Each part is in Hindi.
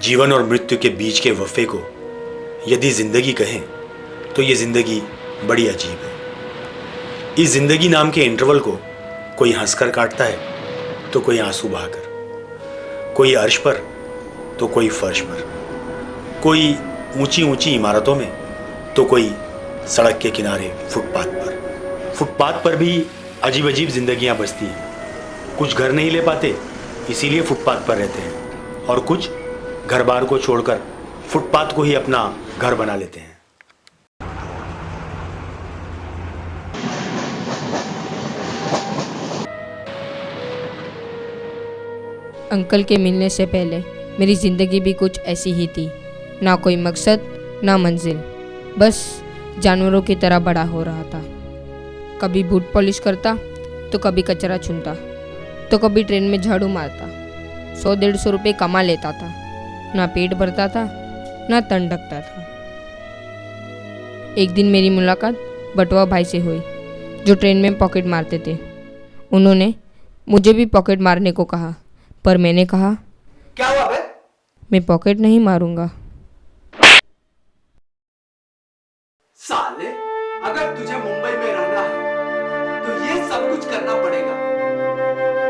जीवन और मृत्यु के बीच के वफ़े को यदि ज़िंदगी कहें तो ये ज़िंदगी बड़ी अजीब है। इस ज़िंदगी नाम के इंटरवल को कोई हंसकर काटता है तो कोई आंसू बहाकर, कोई अर्श पर तो कोई फर्श पर, कोई ऊंची ऊंची इमारतों में तो कोई सड़क के किनारे फुटपाथ पर भी अजीब अजीब जिंदगियां बसती हैं। कुछ घर नहीं ले पाते इसीलिए फुटपाथ पर रहते हैं और कुछ घर बार को छोड़कर फुटपाथ को ही अपना घर बना लेते हैं। अंकल के मिलने से पहले मेरी ज़िंदगी भी कुछ ऐसी ही थी। ना कोई मकसद ना मंजिल, बस जानवरों की तरह बड़ा हो रहा था। कभी बूट पॉलिश करता तो कभी कचरा चुनता तो कभी ट्रेन में झाड़ू मारता। 100-150 रुपये कमा लेता था। ना पेट भरता था ना तन ढकता था। एक दिन मेरी मुलाकात बटवा भाई से हुई जो ट्रेन में पॉकेट मारते थे। उन्होंने मुझे भी पॉकेट मारने को कहा, पर मैंने कहा, क्या हुआ बे? मैं पॉकेट नहीं मारूंगा। साले, अगर तुझे मुंबई में रहना है तो ये सब कुछ करना पड़ेगा।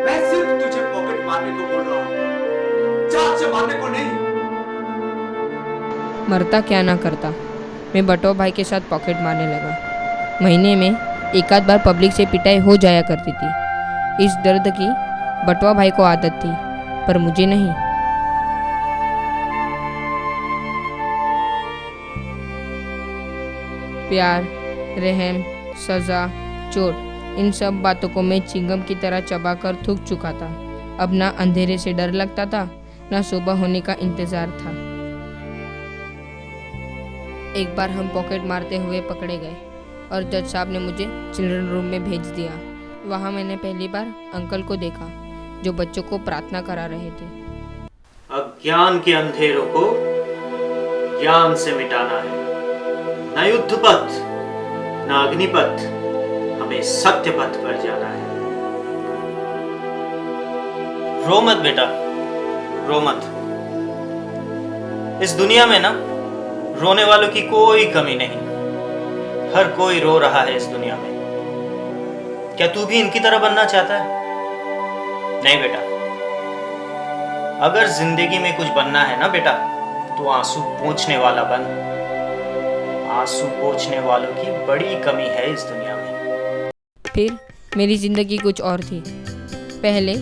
मैं सिर्फ तुझे पॉकेट मारने को बोल रहा हूँ, जान से मारने को नहीं। मरता क्या ना करता, मैं बटवा भाई के साथ पॉकेट मारने लगा। महीने में एक आध बार पब्लिक से पिटाई हो जाया करती थी। इस दर्द की बटवा भाई को आदत थी, पर मुझे नहीं। प्यार, रहम, सज़ा, चोट, इन सब बातों को मैं चिंगम की तरह चबाकर थूक चुका था। अब ना अंधेरे से डर लगता था ना सुबह होने का इंतज़ार था। एक बार हम पॉकेट मारते हुए पकड़े गए और जज साहब ने मुझे चिल्ड्रन रूम में भेज दिया। वहाँ मैंने पहली बार अंकल को देखा जो बच्चों को प्रार्थना करा रहे थे। अज्ञान के अंधेरों को ज्ञान से मिटाना है। न युद्ध पथ न अग्निपथ, हमें सत्य पथ पर जाना है। रो मत बेटा, रो मत। इस दुनिया में ना रोने वालों की कोई कमी नहीं। हर कोई रो रहा है इस दुनिया में। क्या तू भी इनकी तरह बनना चाहता है? नहीं बेटा, अगर जिंदगी में कुछ बनना है ना बेटा, तो आंसू पोंछने वाला बन। आंसू पोंछने वालों की बड़ी कमी है इस दुनिया में। फिर मेरी ज़िंदगी कुछ और थी। पहले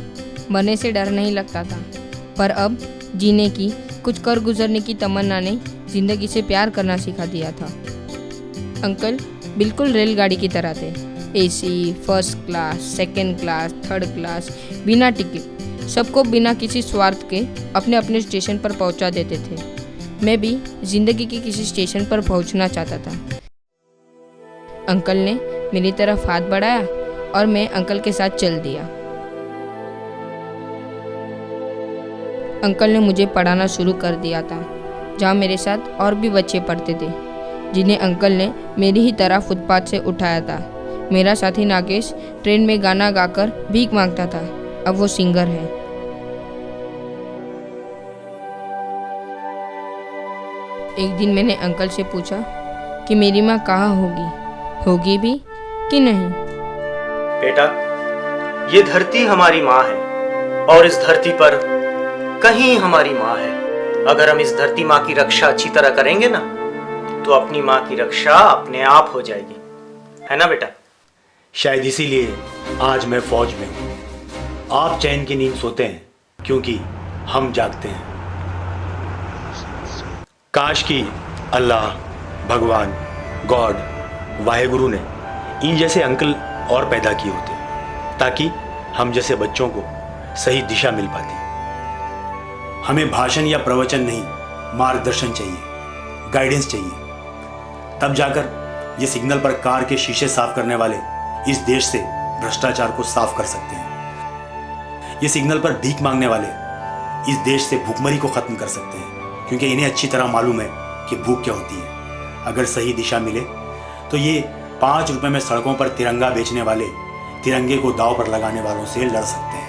मरने से डर नहीं लगता था, पर अब जीने की, कुछ कर गुजरने की तमन्ना ने ज़िंदगी से प्यार करना सिखा दिया था। अंकल बिल्कुल रेलगाड़ी की तरह थे। AC, first class, second class, third class, बिना टिकट, सबको बिना किसी स्वार्थ के अपने अपने स्टेशन पर पहुंचा देते थे। मैं भी ज़िंदगी के किसी स्टेशन पर पहुंचना चाहता था। अंकल ने मेरी तरफ हाथ बढ़ाया और मैं अंकल के साथ चल दिया। अंकल ने मुझे पढ़ाना शुरू कर दिया था, जहाँ मेरे साथ और भी बच्चे पढ़ते थे जिन्हें अंकल ने मेरी ही तरह फुटपाथ से उठाया था। मेरा साथी नागेश ट्रेन में गाना गाकर भीख मांगता था, अब वो सिंगर है। एक दिन मैंने अंकल से पूछा कि मेरी माँ कहाँ होगी भी कि नहीं। बेटा, ये धरती हमारी माँ है और इस धरती पर कहीं हमारी माँ है। अगर हम इस धरती माँ की रक्षा अच्छी तरह करेंगे ना, तो अपनी माँ की रक्षा अपने आप हो जाएगी, है ना बेटा? शायद इसीलिए आज मैं फौज में हूँ। आप चैन की नींद सोते हैं क्योंकि हम जागते हैं। काश कि अल्लाह, भगवान, गॉड, वाहेगुरु ने इन जैसे अंकल और पैदा किए होते ताकि हम जैसे बच्चों को सही दिशा मिल पाती। हमें भाषण या प्रवचन नहीं, मार्गदर्शन चाहिए, गाइडेंस चाहिए। तब जाकर ये सिग्नल पर कार के शीशे साफ करने वाले इस देश से भ्रष्टाचार को साफ कर सकते हैं। ये सिग्नल पर भीख मांगने वाले इस देश से भूखमरी को खत्म कर सकते हैं, क्योंकि इन्हें अच्छी तरह मालूम है कि भूख क्या होती है। अगर सही दिशा मिले तो ये 5 रुपए में सड़कों पर तिरंगा बेचने वाले तिरंगे को दांव पर लगाने वालों से लड़ सकते हैं।